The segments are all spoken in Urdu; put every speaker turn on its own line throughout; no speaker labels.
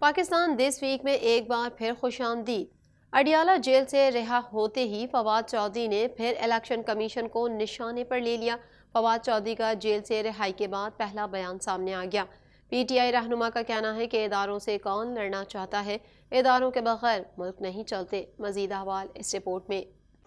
پاکستان دس ویک میں ایک بار پھر خوش آمدید۔ اڈیالہ جیل سے رہا ہوتے ہی فواد چودھری نے پھر الیکشن کمیشن کو نشانے پر لے لیا۔ فواد چودھری کا جیل سے رہائی کے بعد پہلا بیان سامنے آ گیا۔ پی ٹی آئی رہنما کا کہنا ہے کہ اداروں سے کون لڑنا چاہتا ہے، اداروں کے بغیر ملک نہیں چلتے۔ مزید احوال اس رپورٹ میں۔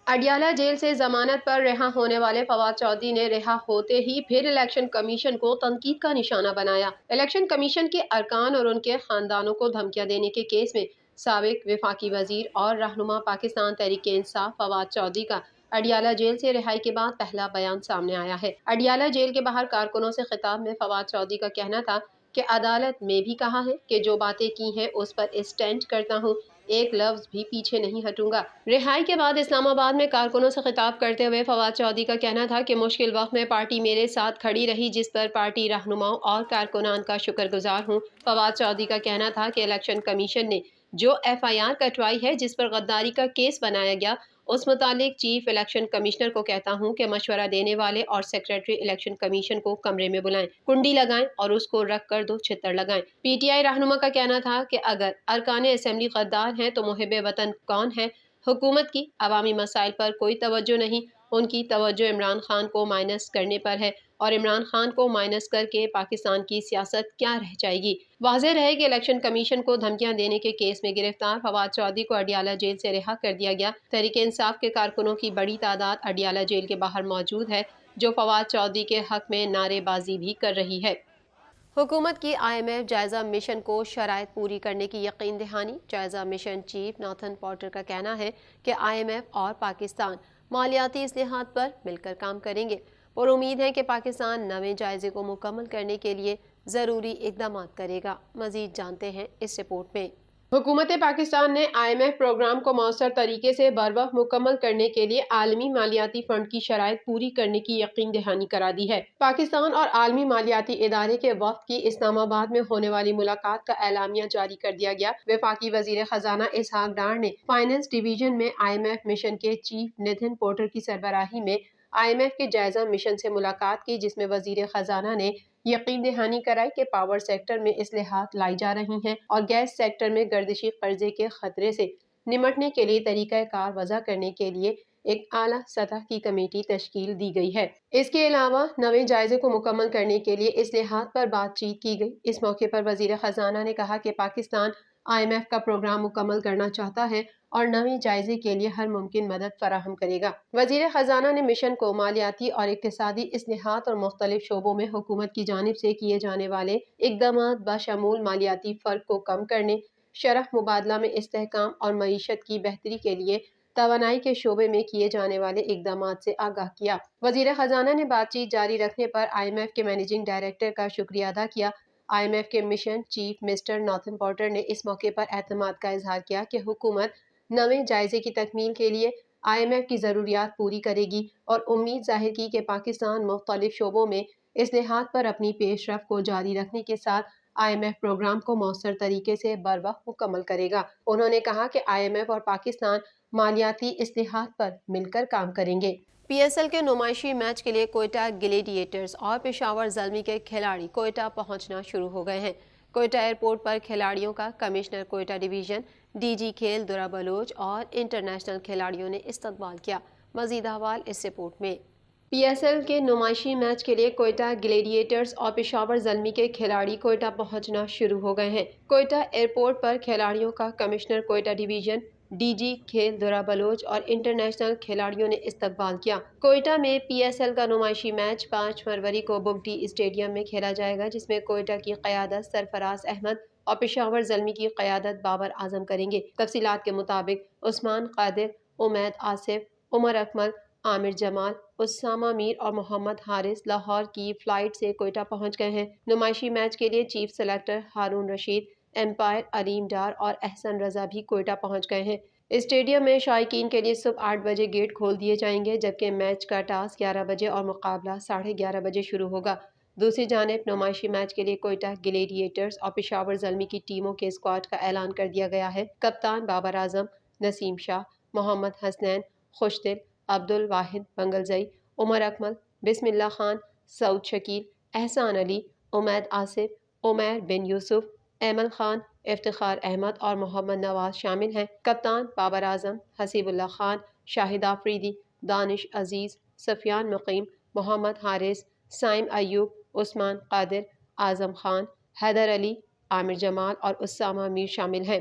اڈیالہ جیل سے ضمانت پر رہا ہونے والے فواد چودھری نے رہا ہوتے ہی پھر الیکشن کمیشن کو تنقید کا نشانہ بنایا۔ الیکشن کمیشن کے ارکان اور ان کے خاندانوں کو دھمکیاں دینے کے کیس میں سابق وفاقی وزیر اور رہنما پاکستان تحریک انصاف فواد چودھری کا اڈیالہ جیل سے رہائی کے بعد پہلا بیان سامنے آیا ہے۔ اڈیالہ جیل کے باہر کارکنوں سے خطاب میں فواد چودھری کا کہنا تھا کہ عدالت میں بھی کہا ہے کہ جو باتیں کی ہیں اس پر اسٹینڈ کرتا ہوں، ایک لفظ بھی پیچھے نہیں ہٹوں گا۔ رہائی کے بعد اسلام آباد میں کارکنوں سے خطاب کرتے ہوئے فواد چودھری کا کہنا تھا کہ مشکل وقت میں پارٹی میرے ساتھ کھڑی رہی، جس پر پارٹی رہنماؤں اور کارکنان کا شکر گزار ہوں۔ فواد چودھری کا کہنا تھا کہ الیکشن کمیشن نے جو ایف آئی آر کٹوائی ہے، جس پر غداری کا کیس بنایا گیا، اس متعلق چیف الیکشن کمشنر کو کہتا ہوں کہ مشورہ دینے والے اور سیکرٹری الیکشن کمیشن کو کمرے میں بلائیں، کنڈی لگائیں اور اس کو رکھ کر 2 چھتر لگائیں۔ پی ٹی آئی رہنما کا کہنا تھا کہ اگر ارکان اسمبلی غدار ہیں تو محب وطن کون ہے؟ حکومت کی عوامی مسائل پر کوئی توجہ نہیں، ان کی توجہ عمران خان کو مائنس کرنے پر ہے، اور عمران خان کو مائنس کر کے پاکستان کی سیاست کیا رہ جائے گی؟ واضح رہے کہ الیکشن کمیشن کو دھمکیاں دینے کے کیس میں گرفتار فواد چودھری کو اڈیالہ جیل سے رہا کر دیا گیا۔ تحریک انصاف کے کارکنوں کی بڑی تعداد اڈیالہ جیل کے باہر موجود ہے، جو فواد چودھری کے حق میں نعرے بازی بھی کر رہی ہے۔ حکومت کی آئی ایم ایف جائزہ مشن کو شرائط پوری کرنے کی یقین دہانی۔ جائزہ مشن چیف ناتھن پورٹر کا کہنا ہے کہ آئی ایم ایف اور پاکستان مالیاتی اصلاحات پر مل کر کام کریں گے۔ اور امید ہے کہ پاکستان نویں جائزے کو مکمل کرنے کے لیے ضروری اقدامات کرے گا۔ مزید جانتے ہیں اس رپورٹ میں۔ حکومت پاکستان نے آئی ایم ایف پروگرام کو مؤثر طریقے سے بروقت مکمل کرنے کے لیے عالمی مالیاتی فنڈ کی شرائط پوری کرنے کی یقین دہانی کرا دی ہے۔ پاکستان اور عالمی مالیاتی ادارے کے وفد کی اسلام آباد میں ہونے والی ملاقات کا اعلامیہ جاری کر دیا گیا۔ وفاقی وزیر خزانہ اسحاق ڈار نے فائنانس ڈویژن میں آئی ایم ایف مشن کے چیف ناتھن پورٹر کی سربراہی میں آئی ایم ایف کے جائزہ مشن سے ملاقات کی، جس میں وزیر خزانہ نے یقین دہانی کرائی کہ پاور سیکٹر میں اصلاحات لائی جا رہی ہیں اور گیس سیکٹر میں گردشی قرضے کے خطرے سے نمٹنے کے لیے طریقہ کار وضع کرنے کے لیے ایک اعلیٰ سطح کی کمیٹی تشکیل دی گئی ہے۔ اس کے علاوہ نویں جائزے کو مکمل کرنے کے لیے اصلاحات پر بات چیت کی گئی۔ اس موقع پر وزیر خزانہ نے کہا کہ پاکستان آئی ایم ایف کا پروگرام مکمل کرنا چاہتا ہے اور نویں جائزے کے لیے ہر ممکن مدد فراہم کرے گا۔ وزیر خزانہ نے مشن کو مالیاتی اور اقتصادی اصلاحات اور مختلف شعبوں میں حکومت کی جانب سے کیے جانے والے اقدامات بشمول مالیاتی فرق کو کم کرنے، شرح مبادلہ میں استحکام اور معیشت کی بہتری کے لیے توانائی کے شعبے میں کیے جانے والے اقدامات سے آگاہ کیا۔ وزیر خزانہ نے بات چیت جاری رکھنے پر آئی ایم ایف کے مینیجنگ ڈائریکٹر کا شکریہ ادا کیا۔ آئی ایم ایف کے mission chief mister Nathan Porter نے اس موقع پر اعتماد کا اظہار کیا کہ حکومت نویں جائزے کی تکمیل کے لیے آئی ایم ایف کی ضروریات پوری کرے گی، اور امید ظاہر کی کہ پاکستان مختلف شعبوں میں اصلاحات پر اپنی پیش رفت کو جاری رکھنے کے ساتھ آئی ایم ایف پروگرام کو مؤثر طریقے سے بروقت مکمل کرے گا۔ انہوں نے کہا کہ آئی ایم ایف اور پاکستان مالیاتی اصلاحات پر مل کر کام کریں گے۔ پی ایس ایل کے نمائشی میچ کے لیے کوئٹہ گلیڈیٹرز اور پشاور زلمی کے کھلاڑی کوئٹہ پہنچنا شروع ہو گئے ہیں۔ کوئٹہ ایئرپورٹ پر کھلاڑیوں کا commissioner Quetta division, D G کھیل درا بلوچ اور انٹرنیشنل کھلاڑیوں نے استقبال کیا۔ مزید احوال اس رپورٹ میں۔ پی ایس ایل کے نمائشی میچ کے لیے کوئٹہ گلیڈیٹرز اور پشاور زلمی کے کھلاڑی کوئٹہ پہنچنا شروع ہو گئے ہیں۔ کوئٹہ ایئرپورٹ پر کھلاڑیوں کا commissioner Quetta division, D G کھیل درا بلوچ اور انٹرنیشنل کھلاڑیوں نے استقبال کیا۔ کوئٹہ میں پی ایس ایل کا نمائشی میچ 5 فروری کو بگٹی اسٹیڈیم میں کھیلا جائے گا، جس میں کوئٹہ کی قیادت سرفراز احمد اور پشاور زلمی کی قیادت بابر اعظم کریں گے۔ تفصیلات کے مطابق عثمان قادر، امید آصف، عمر اکمل، عامر جمال، اسامہ میر اور محمد حارث لاہور کی فلائٹ سے کوئٹہ پہنچ گئے ہیں۔ نمائشی میچ کے لیے chief selector Haroon Rashid, umpire Aleem Dar اور احسن رضا بھی کوئٹہ پہنچ گئے ہیں۔ اسٹیڈیم میں شائقین کے لیے صبح 8 بجے گیٹ کھول دیے جائیں گے، جبکہ میچ کا ٹاس 11 بجے اور مقابلہ 11:30 بجے شروع ہوگا۔ دوسری جانب نمائشی میچ کے لیے کوئٹہ گلیڈیٹرز اور پشاور زلمی کی ٹیموں کے اسکواڈ کا اعلان کر دیا گیا ہے۔ کپتان بابر اعظم، نسیم شاہ، محمد حسنین، خوشدل، عبد الواحد بنگلزئی، عمر اکمل، بسم اللہ خان، سعود شکیل، احسان علی، امید آصف، عمیر بن یوسف، ایمن خان، افتخار احمد اور محمد نواز شامل ہیں۔ کپتان بابر اعظم، حسیب اللہ خان، شاہد آفریدی، دانش عزیز، سفیان مقیم، محمد حارث، سائم ایوب، عثمان قادر، اعظم خان، حیدر علی، عامر جمال اور اسامہ میر شامل ہیں۔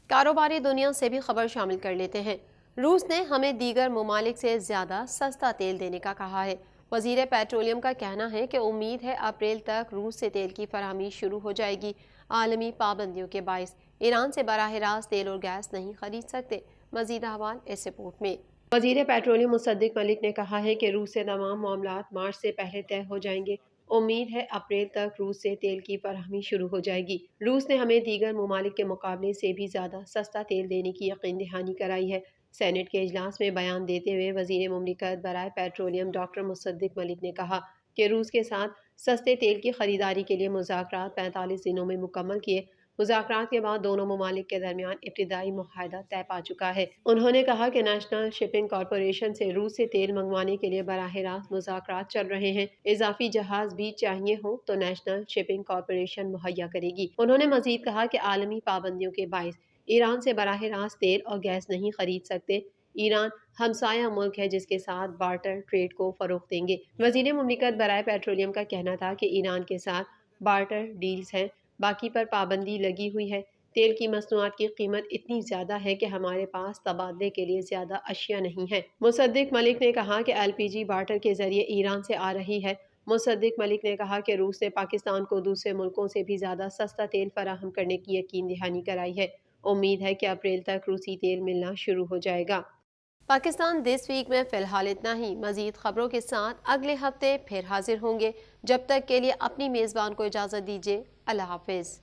کاروباری دنیا سے بھی خبر شامل کر لیتے ہیں۔ روس نے ہمیں دیگر ممالک سے زیادہ سستا تیل دینے کا کہا ہے۔ وزیر پیٹرولیم کا کہنا ہے کہ امید ہے اپریل تک روس سے تیل کی فراہمی شروع ہو جائے گی۔ عالمی پابندیوں کے باعث ایران سے براہ راست تیل اور گیس نہیں خرید سکتے۔ مزید احوال اس رپورٹ میں۔ وزیر پیٹرولیم مصدق ملک نے کہا ہے کہ روس سے تمام معاملات مارچ سے پہلے طے ہو جائیں گے۔ امید ہے اپریل تک روس سے تیل کی فراہمی شروع ہو جائے گی۔ روس نے ہمیں دیگر ممالک کے مقابلے سے بھی زیادہ سستا تیل دینے کی یقین دہانی کرائی ہے۔ سینیٹ کے اجلاس میں بیان دیتے ہوئے وزیر مملکت برائے پیٹرولیم ڈاکٹر مصدق ملک نے کہا کہ روس کے ساتھ سستے تیل کی خریداری کے لیے مذاکرات 45 دنوں میں مکمل کیے۔ مذاکرات کے بعد دونوں ممالک کے درمیان ابتدائی معاہدہ طے پا چکا ہے۔ انہوں نے کہا کہ نیشنل شپنگ کارپوریشن سے روس سے تیل منگوانے کے لیے براہ راست مذاکرات چل رہے ہیں۔ اضافی جہاز بھی چاہیے ہوں تو نیشنل شپنگ کارپوریشن مہیا کرے گی۔ انہوں نے مزید کہا کہ عالمی پابندیوں کے باعث ایران سے براہ راست تیل اور گیس نہیں خرید سکتے۔ ایران ہمسایہ ملک ہے جس کے ساتھ بارٹر ٹریڈ کو فروغ دیں گے۔ وزیر مملکت برائے پیٹرولیم کا کہنا تھا کہ ایران کے ساتھ بارٹر ڈیلز ہیں، باقی پر پابندی لگی ہوئی ہے۔ تیل کی مصنوعات کی قیمت اتنی زیادہ ہے کہ ہمارے پاس تبادلے کے لیے زیادہ اشیاء نہیں ہیں۔ مصدق ملک نے کہا کہ LPG بارٹر کے ذریعے ایران سے آ رہی ہے۔ مصدق ملک نے کہا کہ روس نے پاکستان کو دوسرے ملکوں سے بھی زیادہ سستا تیل فراہم کرنے کی یقین دہانی کرائی ہے۔ امید ہے کہ اپریل تک روسی تیل ملنا شروع ہو جائے گا۔ پاکستان دس ویک میں فی الحال اتنا ہی۔ مزید خبروں کے ساتھ اگلے ہفتے پھر حاضر ہوں گے۔ جب تک کے لیے اپنی میزبان کو اجازت دیجیے۔ اللہ حافظ۔